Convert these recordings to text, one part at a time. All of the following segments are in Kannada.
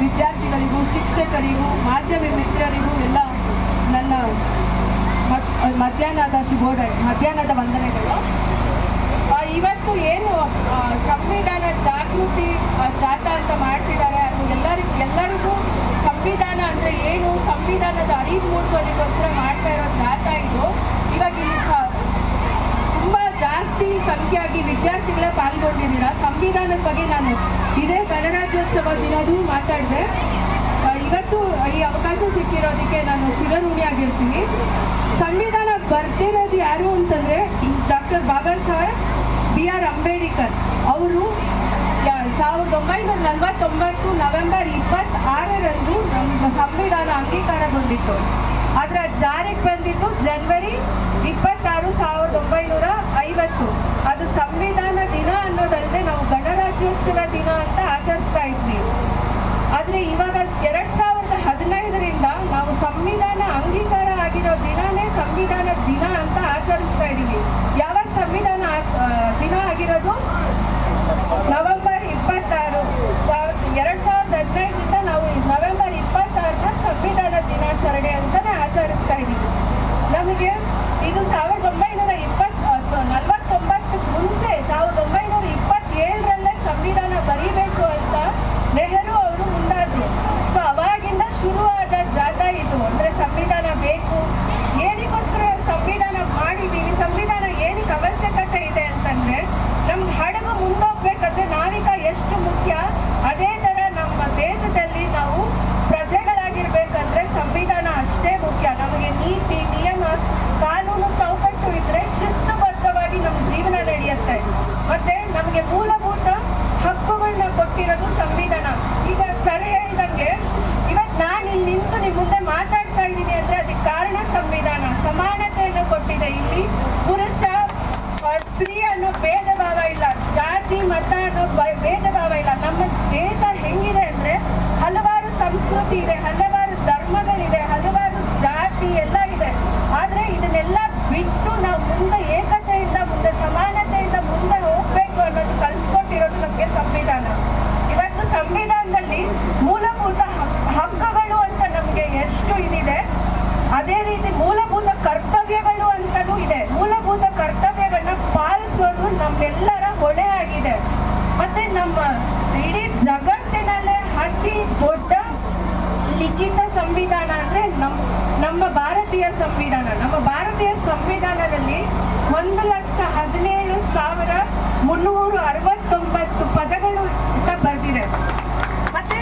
ವಿದ್ಯಾರ್ಥಿಗಳಿಗೂ, ಶಿಕ್ಷಕರಿಗೂ, ಮಾಧ್ಯಮ ಮಿತ್ರರಿಗೂ ಎಲ್ಲ ನನ್ನ ಮಧ್ಯಾಹ್ನದ ವಂದನೆಗಳು. ಇವತ್ತು ಏನು ಸಂವಿಧಾನ ಜಾಗೃತಿ ಜಾಥಾ ಅಂತ ಮಾಡ್ತಿದ್ದಾರೆ, ಅದು ಎಲ್ಲರಿಗೂ ಸಂವಿಧಾನ ಅಂದರೆ ಏನು, ಸಂವಿಧಾನದ ಅರಿವು ಮೂಡಿಸೋದಕ್ಕೋಸ್ಕರ ಮಾಡ್ತಾ ಇರೋ ಜಾಥಾ ಇದು. ಇವಾಗ ಇಲ್ಲಿ ತುಂಬ ಜಾಸ್ತಿ ಸಂಖ್ಯೆಯಾಗಿ ವಿದ್ಯಾರ್ಥಿಗಳೇ ಪಾಲ್ಗೊಂಡಿದ್ದೀರಾ. ಸಂವಿಧಾನದ ಬಗ್ಗೆ ನಾನು ಇದೇ ಗಣರಾಜ್ಯೋತ್ಸವ ದಿನದೂ ಮಾತಾಡಿದೆ. ಇವತ್ತು ಈ ಅವಕಾಶ ಸಿಕ್ಕಿರೋದಕ್ಕೆ ನಾನು ಚಿರಋಣಿಯಾಗಿರ್ತೀನಿ. ಸಂವಿಧಾನ ಬರ್ತಿರೋದು ಯಾರು ಅಂತಂದರೆ ಡಾಕ್ಟರ್ ಬಾಬಾ ಸಾಹೇಬ್ B.R. ಅಂಬೇಡ್ಕರ್ ಅವರು 1949 ನವೆಂಬರ್ 26ರಂದು ನಮ್ಮ ಸಂವಿಧಾನ ಅಂಗೀಕಾರಗೊಂಡಿತ್ತು. ಅದರ ಜಾರಿಗೆ ಬಂದಿದ್ದು ಜನವರಿ 26, 1950. ಅದು ಸಂವಿಧಾನ ದಿನ ಅನ್ನೋದಲ್ಲದೆ ನಾವು ಗಣರಾಜ್ಯೋತ್ಸವ ದಿನ ಅಂತ ಆಚರಿಸ್ತಾ ಇದ್ವಿ. ಆದರೆ ಇವಾಗ 2015ರಿಂದ ನಾವು ಸಂವಿಧಾನ ಅಂಗೀಕಾರ ಆಗಿರೋ ದಿನನೇ ಸಂವಿಧಾನ ದಿನ ಅಂತ ಆಚರಿಸ್ತಾ ಇದ್ದೀವಿ. ಯಾವಾಗ ಸಂವಿಧಾನ ದಿನ ಆಗಿರೋದು? ನವೆಂಬರ್ 26. 2015ರಿಂದ ನಾವು ನವೆಂಬರ್ 26ನ ಸಂವಿಧಾನ ದಿನಾಚರಣೆ ಅಂತಲೇ ಆಚರಿಸ್ತಾ ಇದ್ದೀವಿ. ನಮಗೆ ಇದು 1949 ಮುಂಚೆ 1927ರಲ್ಲೇ ಸಂವಿಧಾನ ಬರೀಬೇಕು ಅಂತ ನೆಹರು ಅವರು ಮುಂದಾದ್ರು. ಸೊ ಅವಾಗಿಂದ ಶುರುವಾದ ಜಾಥಾ ಇದು. ಅಂದರೆ ಸಂವಿಧಾನ ಬೇಕು, ಏನಕ್ಕೋಸ್ಕರ ಸಂವಿಧಾನ ಮಾಡಿದ್ದೀವಿ, ಸಂವಿಧಾನ ಏನಕ್ಕೆ ಅವಶ್ಯಕತೆ ಇದೆ ಅಂತಂದರೆ ನಮ್ಗೆ ಹಡಗು ಮುಂದೋಗ್ಬೇಕಂದ್ರೆ ನಾವಿಕ ಎಷ್ಟು ಮುಖ್ಯ, ಅದೇ ಥರ ನಮ್ಮ ದೇಶದಲ್ಲಿ ನಾವು ಪ್ರಜೆಗಳಾಗಿರ್ಬೇಕಂದ್ರೆ ಸಂವಿಧಾನ ಅಷ್ಟೇ ಮುಖ್ಯ. ನಮಗೆ ನೀತಿ, ನಿಯಮ, ಕಾನೂನು ಚೌಕಟ್ಟು ಇದ್ರೆ ಶಿಸ್ತುಬದ್ಧವಾಗಿ ನಮ್ಮ ಜೀವನ ನಡೆಯುತ್ತೆ. ಮತ್ತೆ ನಮಗೆ ಮೂಲಭೂತ ಹಕ್ಕುಗಳನ್ನ ಕೊಟ್ಟಿರೋದು ಸಂವಿಧಾನ. ಈಗ ಸರಿ ಹೇಳಿದಂಗೆ ಇವತ್ತು ನಾನು ಇಲ್ಲಿ ನಿಂತು ನಿಮ್ಮ ಮುಂದೆ ಮಾತಾಡ್ತಾ ಇದ್ದೀನಿ ಅಂದರೆ ಅದಕ್ಕೆ ಕಾರಣ ಸಂವಿಧಾನ. ಸಮಾನತೆಯನ್ನು ಕೊಟ್ಟಿದೆ. ಇಲ್ಲಿ ಪುರುಷ ಸ್ತ್ರೀ ಅನ್ನೋ ಭೇದ ಭಾವ ಇಲ್ಲ, ಜಾತಿ ಮತ ಅನ್ನೋ ಭೇದ ಭಾವ ಇಲ್ಲ. ನಮ್ಮ ದೇಶ ಹೆಂಗಿದೆ ಅಂದರೆ ಹಲವಾರು ಸಂಸ್ಕೃತಿ ಇದೆ, ಹಲವಾರು ಧರ್ಮಗಳಿದೆ, ಹಲವಾರು ಜಾತಿ ಎಲ್ಲ ಇದೆ. ಆದರೆ ಇದನ್ನೆಲ್ಲ ಬಿಟ್ಟು ನಾವು ಮುಂದೆ ಏಕತೆಯಿಂದ, ಮುಂದೆ ಸಮಾನತೆಯಿಂದ ಮುಂದೆ ಹೋಗ್ಬೇಕು ಅನ್ನೋದು ಕಲಿಸ್ಕೊಟ್ಟಿರೋದು ನಮಗೆ ಸಂವಿಧಾನ. ಇವತ್ತು ಸಂವಿಧಾನದಲ್ಲಿ ಮೂಲಭೂತ ಹಕ್ಕುಗಳು ಅಂತ ನಮಗೆ ಎಷ್ಟು ಇದಿದೆ, ಅದೇ ರೀತಿ ಮೂಲಭೂತ ಕರ್ತವ್ಯಗಳು ಅಂತಲೂ ಇದೆ. ಮೂಲಭೂತ ಕರ್ತವ್ಯಗಳನ್ನ ಪಾಲಿಸೋದು ನಮ್ಮೆಲ್ಲರ ಹೊಣೆ ಆಗಿದೆ. ಮತ್ತೆ ನಮ್ಮ ಇಡೀ ಜಗತ್ತಿನಲ್ಲೇ ಅತಿ ದೊಡ್ಡ ಲಿಖಿತ ಸಂವಿಧಾನ ಅಂದ್ರೆ ನಮ್ಮ ಭಾರತೀಯ ಸಂವಿಧಾನ. ನಮ್ಮ ಭಾರತೀಯ ಸಂವಿಧಾನದಲ್ಲಿ 1,17,369 ಪದಗಳು ಬರೆದಿದೆ. ಮತ್ತೆ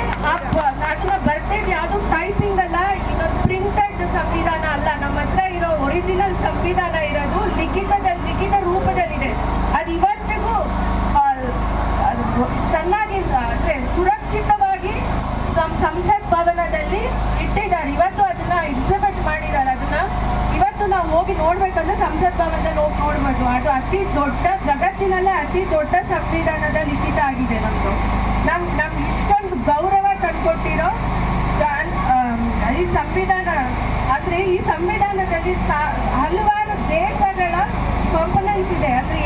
ಅದನ್ನ ಬರ್ತಿದ್ದು ಯಾವುದು ಟೈಪಿಂಗ್ ಅಲ್ಲ, ಇನ್ನೊಂದು ಪ್ರಿಂಟೆಡ್ ಸಂವಿಧಾನ ಅಲ್ಲ. ನಮ್ಮ ಹತ್ರ ಇರೋ ಒರಿಜಿನಲ್ ಸಂವಿಧಾನ ಇರೋದು ಲಿಖಿತ ರೂಪದಲ್ಲಿದೆ. ಅದು ಇವತ್ತಿಗೂ ಚೆನ್ನಾಗಿ ಅಂದ್ರೆ ಸುರಕ್ಷಿತವಾಗಿ ಸಂಸತ್ ಭವನದಲ್ಲಿ ಇಟ್ಟಿದ್ದಾರೆ. ಇವತ್ತು ಅದನ್ನ ಎಕ್ಸಿಬಿಟ್ ಮಾಡಿದ್ದಾರೆ. ಅದನ್ನ ಇವತ್ತು ನಾವು ಹೋಗಿ ನೋಡ್ಬೇಕಂದ್ರೆ ಸಂಸತ್ ಭವನದಲ್ಲಿ ಹೋಗಿ ನೋಡ್ಬೋದು. ಅದು ಅತಿ ದೊಡ್ಡ, ಜಗತ್ತಿನಲ್ಲೇ ಅತಿ ದೊಡ್ಡ ಸಂವಿಧಾನದ ಲಿಖಿತ ಆಗಿದೆ. ನಮ್ಗೆ ಇಷ್ಟೊಂದು ಗೌರವ ತಂದ್ಕೊಟ್ಟಿರೋ ಈ ಸಂವಿಧಾನ. ಆದರೆ ಈ ಸಂವಿಧಾನದಲ್ಲಿ ಹಲವಾರು ದೇಶಗಳ ಕಾಂಪೊನೆಂಟ್ಸ್ ಇದೆ. ಅಂದರೆ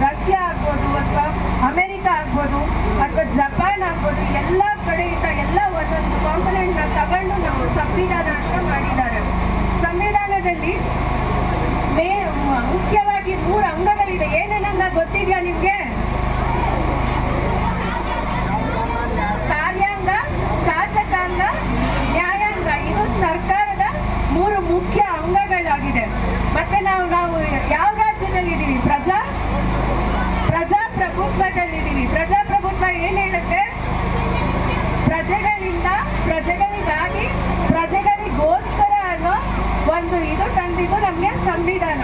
ರಷ್ಯಾ ಆಗ್ಬೋದು, ಅಥವಾ ಅಮೆರಿಕ ಆಗ್ಬೋದು, ಅಥವಾ ಜಪಾನ್ ಆಗ್ಬೋದು, ಎಲ್ಲ ಕಡೆಯಿಂದ ಎಲ್ಲ ಒಂದೊಂದು ಕಾಂಪೊನೆಂಟ್ನ ತಗೊಂಡು ನಾವು ಸಂವಿಧಾನ ಅಂತ ಮಾಡಿದ್ದಾರೆ. ಸಂವಿಧಾನದಲ್ಲಿ ಮುಖ್ಯವಾಗಿ 3 ಅಂಗಗಳಿದೆ. ಏನೇನಂಗ ಗೊತ್ತಿದೆಯಾ ನಿಮಗೆ? ಕಾರ್ಯಾಂಗ, ಶಾಸಕಾಂಗ, ನ್ಯಾಯಾಂಗ. ಇದು ಸರ್ಕಾರದ 3 ಮುಖ್ಯ ಅಂಗಗಳಾಗಿದೆ. ಮತ್ತೆ ನಾವು ಯಾವ ರಾಜ್ಯದಲ್ಲಿದ್ದೀವಿ? ಪ್ರಜಾಪ್ರಭುತ್ವದಲ್ಲಿದ್ದೀವಿ. ಪ್ರಜಾಪ್ರಭುತ್ವ ಏನ್ ಹೇಳುತ್ತೆ? ಪ್ರಜೆಗಳಿಂದ, ಪ್ರಜೆಗಳಿಗಾಗಿ, ಪ್ರಜೆಗಳಿಗೋಸ್ಕರ ಅನ್ನೋ ಒಂದು ಇದು ತಂದಿದ್ದು ನಮಗೆ ಸಂವಿಧಾನ.